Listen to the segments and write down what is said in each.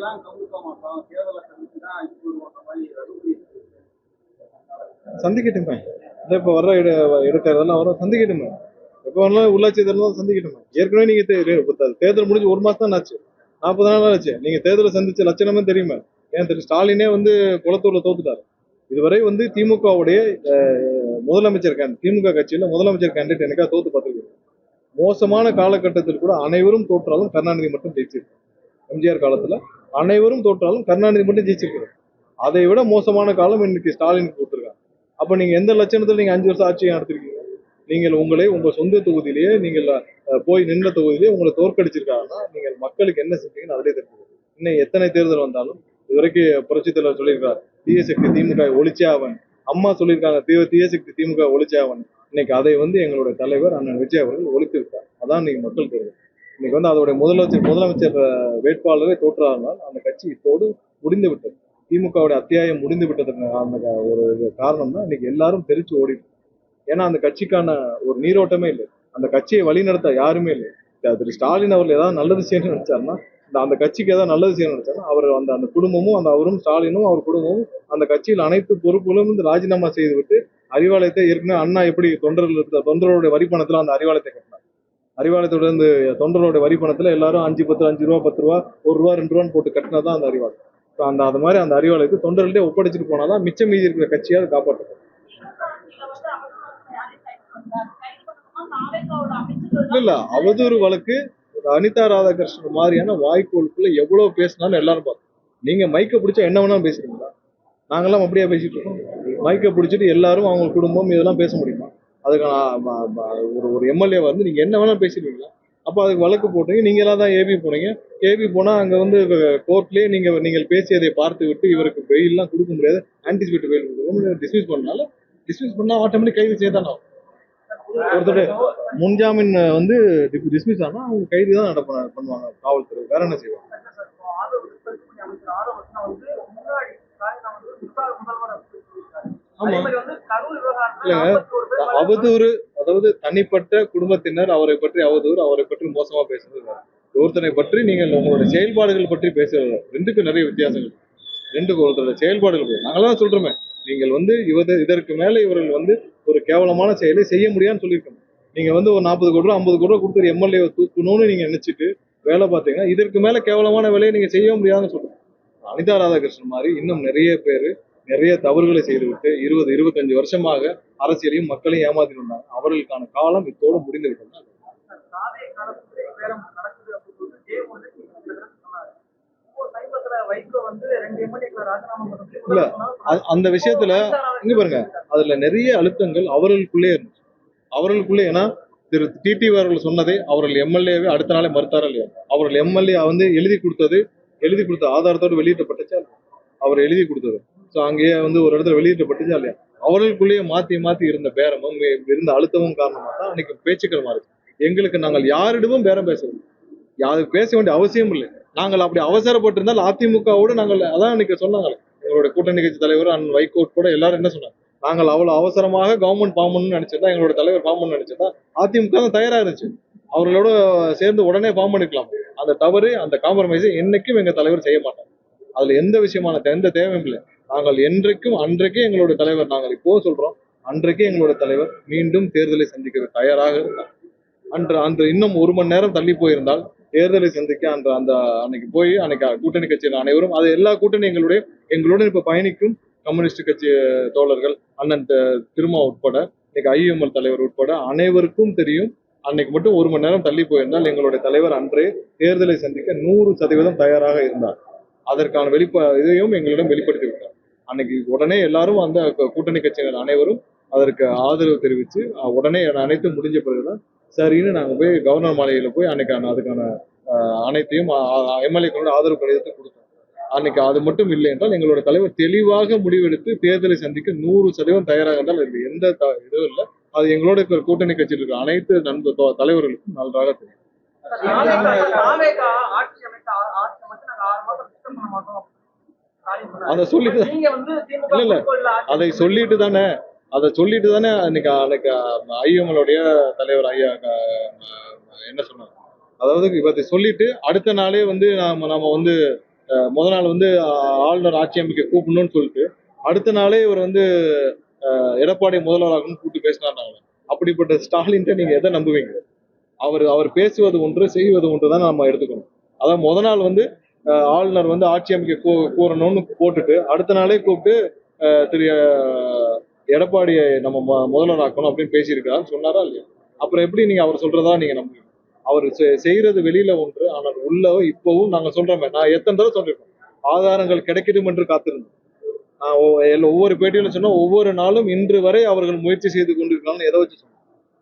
எல்லாம் கவுக்க மாட்டோம், தேர்தலை சந்திச்சு தான் இது பண்ணுவோன்ற மாதிரி அறிவுரை சந்திக்கட்டுமே. இப்போ வர்ற இடைத்தேர்தலாம் வர சந்திக்கட்டுமே. எப்போ வேணாலும் உள்ளாட்சி தேர்தல் சந்திக்கட்டுமே. ஏற்கனவே நீங்க தேர்தல் முடிஞ்சு 1 மாசம் தான் ஆச்சு, 40 நாள் ஆச்சு. நீங்க தேர்தலை சந்திச்ச லட்சணமே தெரியுமே. ஏன் தெரியும், ஸ்டாலினே வந்து குளத்தூர்ல தோத்துட்டாரு. இதுவரை வந்து திமுகவுடைய முதலமைச்சர் திமுக கட்சியில முதலமைச்சர் கேண்டிடேட் எனக்கா தோத்து பார்த்துருக்கு. மோசமான காலகட்டத்தில் கூட அனைவரும் தோற்றாலும் கருணாநிதி மட்டும் ஜெயிச்சிருக்கு. எம்ஜிஆர் காலத்துல அனைவரும் தோற்றாலும் கருணாநிதி மட்டும் ஜெயிச்சிருக்காரு. அதை விட மோசமான காலம் இன்னைக்கு ஸ்டாலினுக்கு கொடுத்துருக்காங்க. அப்ப நீங்க எந்த லட்சணத்துல நீங்க 5 வருஷம் ஆட்சியை நடத்திருக்கீங்க? நீங்கள் உங்களை உங்க சொந்த தொகுதியிலேயே நீங்கள் போய் நின்ற தொகுதியிலேயே உங்களை தோற்கடிச்சிருக்காங்கன்னா நீங்கள் மக்களுக்கு என்ன செஞ்சீங்கன்னு அதிலே தெரிஞ்சது. இன்னும் எத்தனை தேர்தல் வந்தாலும் இதுவரைக்கும் புரட்சி தலைவர் சொல்லியிருக்காரு, தீய சக்தி திமுக ஒழிச்சே அவன். அம்மா சொல்லியிருக்காங்க, தீய சக்தி திமுக ஒழிச்சே அவன். இன்னைக்கு அதை வந்து எங்களுடைய தலைவர் அண்ணன் விஜய் அவர்கள் ஒழித்து விட்டார். அதான் இன்னைக்கு மக்கள் தேர்தல். இன்னைக்கு வந்து அதோடைய முதலமைச்சர் வேட்பாளரை தோற்றானால் அந்த கட்சி இத்தோடு முடிந்து விட்டது. திமுகவுடைய அத்தியாயம் முடிந்து விட்டதுக்கு அந்த ஒரு காரணம் தான் இன்னைக்கு எல்லாரும் தெரிச்சு ஓடிட்டு. ஏன்னா அந்த கட்சிக்கான ஒரு நீரோட்டமே இல்லை. அந்த கட்சியை வழிநடத்த யாருமே இல்லை. திரு ஸ்டாலின் அவர்கள் ஏதாவது நல்லது செய்யணும்னு நினைச்சாருன்னா, அந்த கட்சிக்கு ஏதாவது நல்லது செய்யணும்னு நினைச்சாருன்னா அவர் அந்த குடும்பமும் அவரும் ஸ்டாலினும் அவர் குடும்பமும் அந்த கட்சியில் அனைத்து பொறுப்புகளும் வந்து ராஜினாமா செய்துவிட்டு அறிவாலயத்தை ஏற்கனவே அண்ணா எப்படி தொண்டர்களுடைய வரிப்பணத்துல அந்த அறிவாலயத்தை கட்டினார். அறிவாலயத்தோட இருந்து தொண்டர்களுடைய வரிப்பணத்துல எல்லாரும் 5 ரூபா 10 ரூபா 1 ரூபா 2 ரூபான்னு போட்டு கட்டினதான் அந்த அறிவாலயம். அந்த மாதிரி அந்த அறிவாலயத்தை தொண்டர்கள்ட்டே ஒப்படைச்சிட்டு போனாதான் மிச்சம் மீதி இருக்கிற கட்சியாவது காப்பாற்றப்படும். இல்ல அவதூறு வழக்கு அனிதா ராதாகிருஷ்ணன் மாதிரியான வாய்க்கோளுக்குள்ள எவ்வளவு பேசினாலும் எல்லாரும் பார்த்தோம். நீங்க மைக்க பிடிச்சா என்ன வேணாலும் பேசுறீங்களா? நாங்கெல்லாம் அப்படியே பேசிட்டு இருக்கோம். மைக்க பிடிச்சிட்டு எல்லாரும் அவங்க குடும்பம் இதெல்லாம் பேச முடியுமா? அதுக்கு ஒரு எம்எல்ஏ வந்து நீங்க என்ன வேணாலும் பேசிடுவீங்களா? அப்ப அதுக்கு வழக்கு போட்டீங்க. நீங்க எல்லாம் தான் ஏபி போனீங்க. ஏபி போனா அங்க வந்து கோர்ட்லயே நீங்கள் பேசியதை பார்த்து விட்டு இவருக்கு பெயில் எல்லாம் கொடுக்க முடியாது, ஆன்டிசிபேட் பெயில் கொடுக்கணும், டிஸ்மிஸ் பண்ணா ஆட்டோமேட்டிக் கைது செய்யதான் ஆகும். ஒருத்தர் முன்ஜாமீன் வந்து டிஸ்மிஸ் ஆனா அவங்க கைது தான் பண்ணுவாங்க காவல்துறை. வேற என்ன செய்வாங்க? அவதூறு, அதாவது தனிப்பட்ட குடும்பத்தினர் அவரை பற்றி அவதூறு, அவரை பற்றி மோசமா பேசுறது. ஒருத்தனை பற்றி நீங்கள் உங்களுடைய செயல்பாடுகள் பற்றி பேசுறது ரெண்டுக்கும் நிறைய வித்தியாசங்கள். ரெண்டுக்கு ஒருத்தரோட செயல்பாடுகள் நாங்களாம் சொல்றோமே, நீங்கள் வந்து இதற்கு மேல இவர்கள் வந்து ஒரு கேவலமான செயலை செய்ய முடியாதுன்னு சொல்லியிருக்கோம். நீங்க வந்து ஒரு 40 கோடி ரூபா 50 கோடி ரூபா கொடுத்து எம்எல்ஏ தூக்கணும்னு நீங்க நினைச்சிட்டு வேலை பார்த்தீங்கன்னா இதற்கு மேல கேவலமான வேலையை நீங்க செய்ய முடியாதுன்னு சொல்றோம். அனிதா ராதாகிருஷ்ணன் மாதிரி இன்னும் நிறைய பேர் நிறைய தவறுகளை செய்துவிட்டு 20-25 வருஷமாக அரசியலையும் மக்களையும் ஏமாத்தி வந்தாங்க. அவர்களுக்கான காலம் இத்தோடு முடிந்து விட்டது. இல்ல அந்த விஷயத்துல இங்க பாருங்க, அதுல நிறைய அழுத்தங்கள் அவர்களுக்குள்ளே இருந்துச்சு. அவர்களுக்குள்ளே ஏன்னா திரு டிடிவி அவர்கள் சொன்னதை அவர்கள் எம்எல்ஏவே அடுத்த நாளே மறுத்தாரா இல்லையா? அவர்கள் எம்எல்ஏ வந்து எழுதி கொடுத்த ஆதாரத்தோடு வெளியிட்டப்பட்டுச்சா? அவர் எழுதி கொடுத்தது அங்கேயே வந்து ஒரு இடத்துல வெளியிட்டப்பட்டுச்சா இல்லையா? அவர்களுக்குள்ளேயே மாத்தி இருந்த பேரமும் இருந்த அழுத்தமும் காரணமா தான் அன்னைக்கு பேச்சுக்கள் மாறுச்சு. எங்களுக்கு நாங்கள் யாரிடமும் பேரம் பேசவில்லை, யாருக்கு பேச வேண்டிய அவசியம் இல்லை. நாங்கள் அப்படி அவசரப்பட்டிருந்தால் அதிமுகவோடு நாங்கள் அதான் இன்னைக்கு சொன்னாங்க எங்களுடைய கூட்டணி கட்சி தலைவர் அண்ணன் வைகோ கூட எல்லாரும் என்ன சொன்னாங்க, நாங்கள் அவ்வளவு அவசரமாக கவர்மெண்ட் ஃபார்ம் பண்ணணும்னு நினைச்சிருந்தா, எங்களோட தலைவர் ஃபார்ம் பண்ணணும்னு நினைச்சிருந்தா அதிமுக தான் தயாரா இருந்துச்சு, அவர்களோட சேர்ந்து உடனே ஃபார்ம் பண்ணிக்கலாம். அந்த தவறு அந்த காம்ப்ரமைஸை என்னைக்கும் எங்க தலைவர் செய்ய மாட்டாங்க. அதுல எந்த விஷயமான எந்த தேவையும் இல்லை. நாங்கள் என்றைக்கும் அன்றைக்கே எங்களுடைய தலைவர், நாங்கள் இப்போ சொல்றோம், அன்றைக்கே எங்களுடைய தலைவர் மீண்டும் தேர்தலை சந்திக்க தயாராக இருந்தார். அன்று இன்னும் 1 மணி நேரம் தள்ளி போயிருந்தால் தேர்தலை சந்திக்க அன்னைக்கு போய் அன்னைக்கு கூட்டணி கட்சியில் அனைவரும் அது எல்லா கூட்டணி எங்களுடன் இப்ப பயணிக்கும் கம்யூனிஸ்ட் கட்சி தோழர்கள் அண்ணன் திருமா உட்பட இன்னைக்கு ஐஎம்எல் தலைவர் உட்பட அனைவருக்கும் தெரியும். அன்னைக்கு மட்டும் 1 மணி நேரம் தள்ளி போயிருந்தால் எங்களுடைய தலைவர் அன்றே தேர்தலை சந்திக்க 100% தயாராக இருந்தார். அதற்கான இதையும் எங்களிடம் வெளிப்படுத்தி விட்டார். அன்னைக்கு உடனே எல்லாரும் அந்த கூட்டணி கட்சியினர் அனைவரும் அதற்கு ஆதரவு தெரிவித்து உடனே அனைத்தும் முடிஞ்ச பிறகுதான் சரின்னு நாங்க போய் கவர்னர் மாளிகையில போய் அதுக்கான அனைத்தையும் எம்எல்ஏக்களோட ஆதரவு கடிதத்தை கொடுத்தோம். அன்னைக்கு அது மட்டும் இல்லை என்றால் எங்களோட தலைவர் தெளிவாக முடிவெடுத்து தேர்தலை சந்திக்க 100% தயாராக இருந்தால் இதுல எந்த இதுவும் இல்லை. அது எங்களோட கூட்டணி கட்சியில் இருக்கிற அனைத்து தலைவர்களுக்கும் நன்றாக தெரியும். அதை சொல்லிட்டு இல்ல அதை சொல்லிட்டு தானே அன்னைக்கு ஐஎம்எல்லுடைய தலைவர் ஐயா என்ன சொன்னாங்க, அதாவது இவத்தை சொல்லிட்டு அடுத்த நாளே வந்து நம்ம வந்து முத நாள் வந்து ஆளுநர் ஆட்சி அமைக்க கூப்பிடணும்னு சொல்லிட்டு அடுத்த நாளே இவர் வந்து எடப்பாடி முதல்வராகணும்னு கூப்பிட்டு பேசினார். அப்படிப்பட்ட ஸ்டாலின்ட்ட நீங்க எதை நம்புவீங்க? அவர் பேசுவது ஒன்று, செய்வது ஒன்று தான் நம்ம எடுத்துக்கணும். அதான் முத நாள் வந்து ஆளுநர் வந்து ஆட்சி அமைக்க கூறணும்னு போட்டுட்டு அடுத்த நாளே கூப்பிட்டு திரு எடப்பாடியை நம்ம முதல்வராக்கணும் அப்படின்னு பேசியிருக்காருன்னு சொன்னாரா இல்லையா? அப்புறம் எப்படி நீங்க அவர் சொல்றதா நீங்க நம்புவீங்க? அவர் செய்யறது வெளியில ஒன்று, ஆனால் உள்ள இப்பவும் நாங்க சொல்றோமே, நான் எத்தனை தடவை சொல்லிருக்கோம், ஆதாரங்கள் கிடைக்கட்டும் என்று காத்திருந்தோம். நான் ஒவ்வொரு பேட்டியிலும் சொன்னா ஒவ்வொரு நாளும் இன்று வரை அவர்கள் முயற்சி செய்து கொண்டிருக்காங்கன்னு எதை வச்சு சொன்னோம்?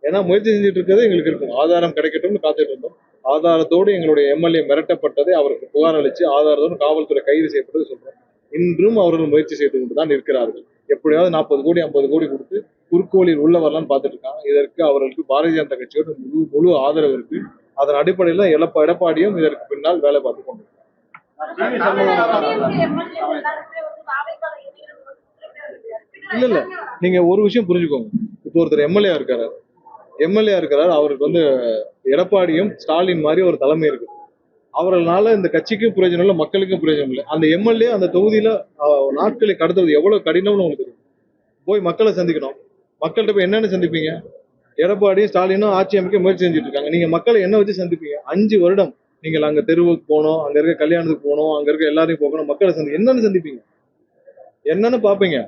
ஏன்னா முயற்சி செஞ்சுட்டு இருக்கிறது எங்களுக்கு இருக்கும், ஆதாரம் கிடைக்கட்டும்னு காத்துட்டு இருந்தோம். ஆதாரத்தோடு எங்களுடைய எம்எல்ஏ மிரட்டப்பட்டதை அவருக்கு புகார் அளிச்சு ஆதாரத்தோடு காவல்துறை கைது செய்யப்பட்டது சொல்றோம். இன்றும் அவர்கள் முயற்சி செய்து கொண்டுதான் இருக்கிறார்கள். எப்படியாவது 40 கோடி 50 கோடி கொடுத்து குறுக்கோளில் உள்ள வரலான்னு பார்த்துட்டு இருக்காங்க. இதற்கு அவர்களுக்கு பாரதிய ஜனதா கட்சியோட முழு ஆதரவு இருக்கு. அதன் அடிப்படையில் எடப்பாடியும் இதற்கு பின்னால் வேலை பார்த்து கொண்டு இல்ல நீங்க ஒரு விஷயம் புரிஞ்சுக்கோங்க. இப்போ ஒருத்தர் எம்எல்ஏ இருக்கிறார், அவருக்கு வந்து எடப்பாடியும் ஸ்டாலின் மாதிரி ஒரு தலைமை இருக்கு. அவர்களால இந்த கட்சிக்கும் பிரயோஜனம் இல்லை, மக்களுக்கும் பிரயோஜனம் இல்லை. அந்த எம்எல்ஏ அந்த தொகுதியில நாட்களை கடத்துவது எவ்வளவு கடினம்னு உங்களுக்கு தெரியும். போய் மக்களை சந்திக்கணும். மக்கள்கிட்ட போய் என்னன்னு சந்திப்பீங்க? எடப்பாடியும் ஸ்டாலினும் ஆட்சி அமைக்க முயற்சி செஞ்சுட்டு இருக்காங்க. நீங்க மக்களை என்ன வச்சு சந்திப்பீங்க? 5 வருடம் நீங்கள் அங்க தெருவுக்கு போகணும், அங்க இருக்க கல்யாணத்துக்கு போகணும், அங்க இருக்க எல்லாரையும் போகணும், மக்களை என்னன்னு சந்திப்பீங்க? என்னன்னு பாப்பீங்க?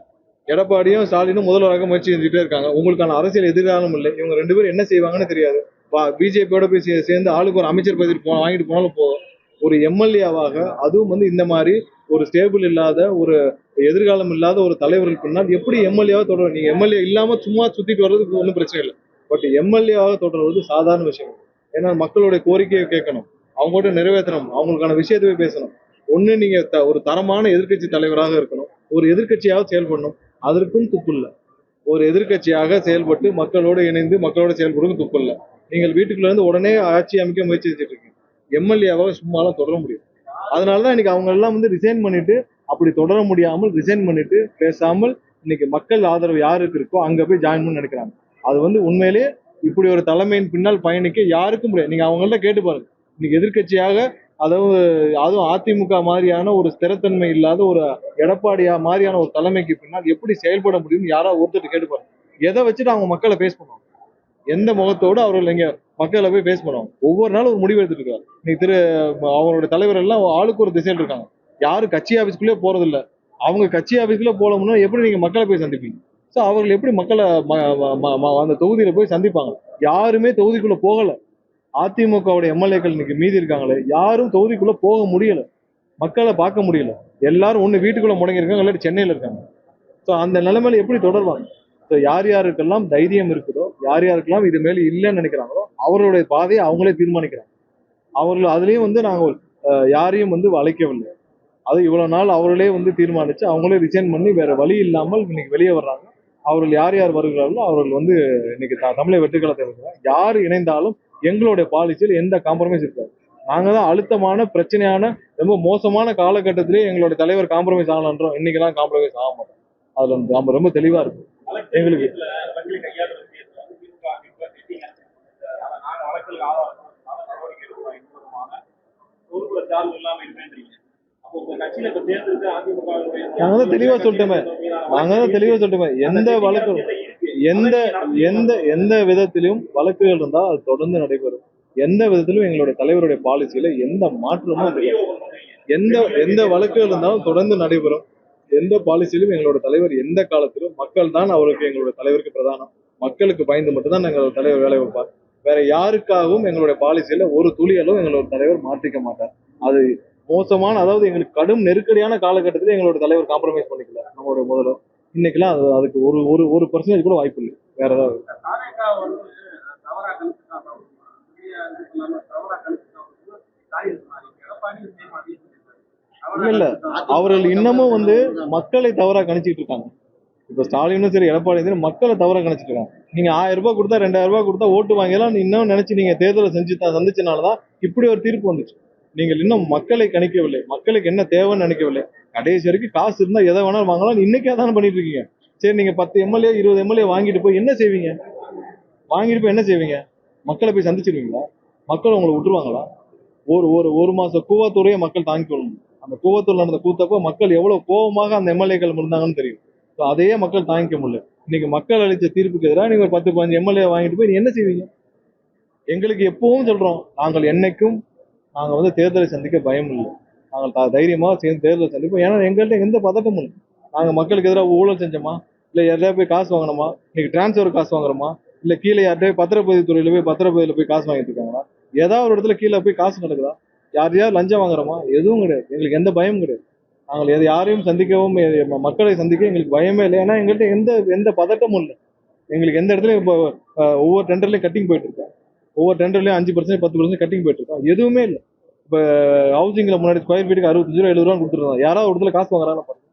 எடப்பாடியும் ஸ்டாலினும் முதல்வராக முயற்சி செஞ்சுட்டே இருக்காங்க. உங்களுக்கான அரசியல் எதிர்காலம் இல்லை. இவங்க 2 பேரும் என்ன செய்வாங்கன்னு தெரியாது. பிஜேபியோட போய் சேர்ந்து ஆளுக்கு ஒரு அமைச்சர் பதவி வாங்கிட்டு போனாலும் போதும். ஒரு எம்எல்ஏவாக, அதுவும் வந்து இந்த மாதிரி ஒரு ஸ்டேபிள் இல்லாத, ஒரு எதிர்காலம் இல்லாத ஒரு தலைவர்கள் பின்னால் எப்படி எம்எல்ஏவாக தொடரும்? நீங்க எம்எல்ஏ இல்லாம சும்மா சுத்திட்டு வர்றதுக்கு ஒன்றும் பிரச்சனை இல்லை. பட் எம்எல்ஏவாக தொடர்வது சாதாரண விஷயம். ஏன்னா மக்களுடைய கோரிக்கையை கேட்கணும், அவங்ககிட்ட நிறைவேற்றணும், அவங்களுக்கான விஷயத்தவே பேசணும். ஒண்ணு நீங்க ஒரு தரமான எதிர்கட்சி தலைவராக இருக்கணும், ஒரு எதிர்கட்சியாக செயல்படணும். அதற்கும் துப்பு இல்லை. ஒரு எதிர்கட்சியாக செயல்பட்டு மக்களோடு இணைந்து மக்களோட செயல்படுறதுக்கு துப்பு இல்லை. நீங்கள் வீட்டுக்குள்ள இருந்து உடனே ஆட்சி அமைக்க முயற்சி செஞ்சுட்டு இருக்கீங்க. எம்எல்ஏவாக சும்மாலாம் தொடர முடியும். அதனாலதான் இன்னைக்கு அவங்க எல்லாம் வந்து ரிசைன் பண்ணிட்டு, அப்படி தொடர முடியாமல் ரிசைன் பண்ணிட்டு பேசாமல் இன்னைக்கு மக்கள் ஆதரவு யாருக்கு இருக்கோ அங்க போய் ஜாயின் பண்ணி நினைக்கிறாங்க. அது வந்து உண்மையிலேயே இப்படி ஒரு தலைமையின் பின்னால் பயணிக்க யாருக்கும் முடியாது. நீங்க அவங்கள்ட்ட கேட்டு பாருங்க. இன்னைக்கு எதிர்கட்சியாக, அதாவது அதுவும் அதிமுக மாதிரியான ஒரு ஸ்திரத்தன்மை இல்லாத ஒரு எடப்பாடியா மாதிரியான ஒரு தலைமைக்கு பின்னால் எப்படி செயல்பட முடியும்னு யாராவது ஒருத்தர் கேட்டு பாருங்க. எதை வச்சுட்டு அவங்க மக்களை பேஸ் பண்ணுவாங்க? எந்த முகத்தோடு அவர்கள் இங்க மக்களை போய் பேஸ் பண்ணுவாங்க? ஒவ்வொரு நாளும் ஒரு முடிவு எடுத்துட்டு இருக்காரு. இன்னைக்கு அவங்களோட தலைவர் எல்லாம் ஆளுக்கு ஒரு திசையில் இருக்காங்க. யாரும் கட்சி ஆபீஸ்க்குள்ளே போறது இல்ல. அவங்க கட்சி ஆபீஸ்க்குள்ள போகணும்னா எப்படி நீங்க மக்களை போய் சந்திப்பீங்க? சோ அவர்கள் எப்படி மக்களை அந்த தொகுதியில போய் சந்திப்பாங்க? யாருமே தொகுதிக்குள்ள போகல. அதிமுகவுடைய எம்எல்ஏக்கள் இன்னைக்கு மீதி இருக்காங்களே, யாரும் தொகுதிக்குள்ள போக முடியல, மக்களை பார்க்க முடியல. எல்லாரும் ஒண்ணு வீட்டுக்குள்ள முடங்கி இருக்காங்க, இல்லாட்டி சென்னையில இருக்காங்க. ஸோ அந்த நிலைமையில எப்படி தொடர்வாங்க? ஸோ யார் யாருக்கெல்லாம் தைரியம் இருக்குதோ, யார் யாருக்கெல்லாம் இது மேல இல்லைன்னு நினைக்கிறாங்களோ அவர்களுடைய பாதையை அவங்களே தீர்மானிக்கிறாங்க. அவர்கள் அதுலயும் வந்து நாங்கள் யாரையும் வந்து அழைக்கவில்லை. அது இவ்வளவு நாள் அவர்களே வந்து தீர்மானிச்சு அவங்களே ரிசைன் பண்ணி வேற வழி இல்லாமல் இன்னைக்கு வெளியே வர்றாங்க. அவர்கள் யார் யார் வருகிறார்களோ அவர்கள் வந்து இன்னைக்கு தமிழை வெட்டுக்களத்தை இருக்கிறாங்க. யார் இணைந்தாலும் எங்களுடைய பாலிசியில் எந்த காம்ப்ரமைஸ் இருக்காது. நாங்க தான் அழுத்தமான பிரச்சனையான ரொம்ப மோசமான காலகட்டத்திலே எங்களுடைய தலைவர் காம்ப்ரமைஸ் ஆகலான்றோம். இன்னைக்கெல்லாம் காம்ப்ரமைஸ் ஆக மாட்டோம். அதுல நம்ம ரொம்ப தெளிவா இருக்கு எங்களுக்கு. நாங்க தான் தெளிவா சொல்லிட்டோமே, எந்த வழக்கு, எந்த விதத்திலும் வழக்குகள் இருந்தால் அது தொடர்ந்து நடைபெறும். எந்த விதத்திலும் எங்களுடைய தலைவருடைய பாலிசியில எந்த மாற்றமும் எந்த வழக்குகள் இருந்தாலும் தொடர்ந்து நடைபெறும். எந்த பாலிசியிலும் எங்களோட தலைவர் எந்த காலத்திலும் மக்கள் தான் அவருக்கு எங்களுடைய தலைவருக்கு பிரதானம். மக்களுக்கு பயந்து மட்டும்தான் எங்களோட தலைவர் வேலை வைப்பார். வேற யாருக்காகவும் எங்களுடைய பாலிசியில ஒரு துளியலும் எங்களோட தலைவர் மாற்றிக்க மாட்டார். அது மோசமான, அதாவது எங்களுக்கு கடும் நெருக்கடியான காலகட்டத்தில் எங்களோட தலைவர் காம்ப்ரமைஸ் பண்ணிக்கல நம்மளுடைய முதல்வர். இன்னைக்கெல்லாம் அதுக்கு ஒரு பர்சன்டேஜ் கூட வாய்ப்பு இல்லை. வேற ஏதாவது இல்ல, அவர்கள் இன்னமும் வந்து மக்களை தவறா கணிச்சிட்டு இருக்காங்க. இப்ப ஸ்டாலினும் சரி எடப்பாடி சரி மக்களை தவறா கணிச்சிட்டு இருக்காங்க. நீங்க 1000 ரூபாய் கொடுத்தா 2000 ரூபாய் கொடுத்தா ஓட்டு வாங்கலாம் இன்னும் நினைச்சு நீங்க தேர்தலை சந்திச்சனாலதான் இப்படி ஒரு தீர்ப்பு வந்துச்சு. நீங்கள் இன்னும் மக்களை கணிக்கவில்லை, மக்களுக்கு என்ன தேவைன்னு நினைக்கவில்லை. கடைசி வரைக்கும் காசு இருந்தா எதை வேணாலும் வாங்கலாம், இன்னைக்கே தானே பண்ணிட்டு இருக்கீங்க. சரி, நீங்க 10 எம்எல்ஏ 20 எம்எல்ஏ வாங்கிட்டு போய் என்ன செய்வீங்க? மக்களை போய் சந்திச்சிருவீங்களா? மக்கள் உங்களை விட்டுருவாங்களா? ஒரு மாசம் கூவாத்துறையை மக்கள் தாங்கிக் கொள்ளணும். அந்த கூவத்தூர்ல நடந்த கூத்தப்போ மக்கள் எவ்வளவு கோபமாக அந்த எம்எல்ஏக்கள் இருந்தாங்கன்னு தெரியும். So அதையே மக்கள் தாங்கிக்க முடியல. இன்னைக்கு மக்கள் அளித்த தீர்ப்புக்கு எதிராக நீங்க ஒரு 10-15 எம்எல்ஏ வாங்கிட்டு போய் நீ என்ன செய்வீங்க? எங்களுக்கு எப்பவும் சொல்றோம், நாங்க வந்து தேர்தலை சந்திக்க பயம் இல்லை. நாங்கள் தைரியமா சேர்ந்து தேர்தலை சந்திப்போம். ஏன்னா எங்கள்கிட்ட எந்த பதட்டமும் இல்லை. நாங்க மக்களுக்கு எதிராக ஊழல் செஞ்சோமா, இல்ல யார்கிட்டயா போய் காசு வாங்கணுமா, இன்னைக்கு டிரான்ஸ்ஃபர் காசு வாங்குறோமா, இல்ல கீழே யார்கிட்டயே பத்திரப்பதிவு துறையில போய் பத்திரப்பதிவுல போய் காசு வாங்கிட்டு இருக்காங்களா, ஏதாவது ஒரு இடத்துல கீழே போய் காசு நடக்குதா, யாரையாவது லஞ்சம் வாங்குறோமா, எதுவும் கிடையாது. எங்களுக்கு எந்த பயமும் கிடையாது. நாங்கள் யாரையும் சந்திக்கவும் மக்களை சந்திக்க எங்களுக்கு பயமே இல்லை. ஏன்னா எங்கள்கிட்ட எந்த எந்த பதட்டமும் இல்லை. எங்களுக்கு எந்த இடத்துலயும் இப்போ ஒவ்வொரு டெண்டர்லயும் கட்டிங் போயிட்டு இருக்கோம். ஒவ்வொரு டெண்டர்லயும் 5% 10% கட்டிங் போயிட்டு இருக்கோம். எதுவுமே இல்லை. இப்போ ஹவுசிங்ல முன்னாடி ஸ்கொயர் ஃபீட்டுக்கு 65 ரூபா 70 ரூபா கொடுத்துருந்தோம். யாராவது ஒரு இடத்துல காசு வாங்குறாங்க பாருங்க.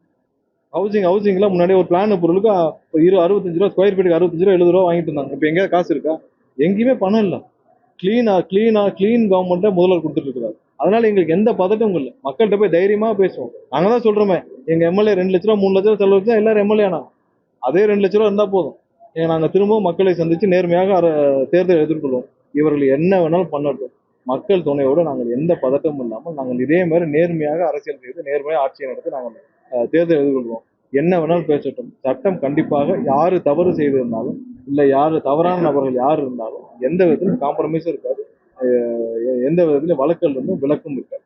ஹவுசிங்ல முன்னாடி ஒரு பிளான் பொருளுக்கு 65 ரூபா ஸ்கொயர் ஃபீட்டுக்கு 65 ரூபா 70 ரூபா வாங்கிட்டு இருந்தாங்க. இப்போ எங்கேயாவது காசு இருக்கா? எங்கேயுமே பணம் இல்லை. கிளீன் கவர்மெண்ட்டை முதல்வர் கொடுத்துட்டு இருக்கிறாரு. அதனால எங்களுக்கு எந்த பதட்டமும் இல்லை. மக்கள்கிட்ட போய் தைரியமா பேசுவோம். நாங்க தான் சொல்றோமே, எங்க எம்எல்ஏ 2 லட்ச ரூபா 3 லட்ச ரூபா செலவு வச்சா எல்லாரும் எம்எல்ஏ ஆனாங்க. அதே 2 லட்ச ரூபா இருந்தா போதும். நாங்க திரும்பவும் மக்களை சந்திச்சு நேர்மையாக தேர்தலை எதிர்கொள்வோம். இவர்கள் என்ன வேணாலும் பண்ணட்டும். மக்கள் துணையோடு நாங்கள் எந்த பதட்டமும் இல்லாமல் நாங்கள் இதே மாதிரி நேர்மையாக அரசியல் செய்து நேர்மையாக ஆட்சியை நடத்தி நாங்கள் தேர்தலை எதிர்கொள்வோம். என்ன வேணாலும் பேசட்டும். சட்டம் கண்டிப்பாக யாரு தவறு செய்திருந்தாலும், இல்ல யாரு தவறான நபர்கள் யார் இருந்தாலும் எந்த விதத்திலும் காம்ப்ரமைஸும் இருக்காது. எந்த விதத்திலும் வழக்குகள் இருந்தும் விலக்கும் இருக்காது.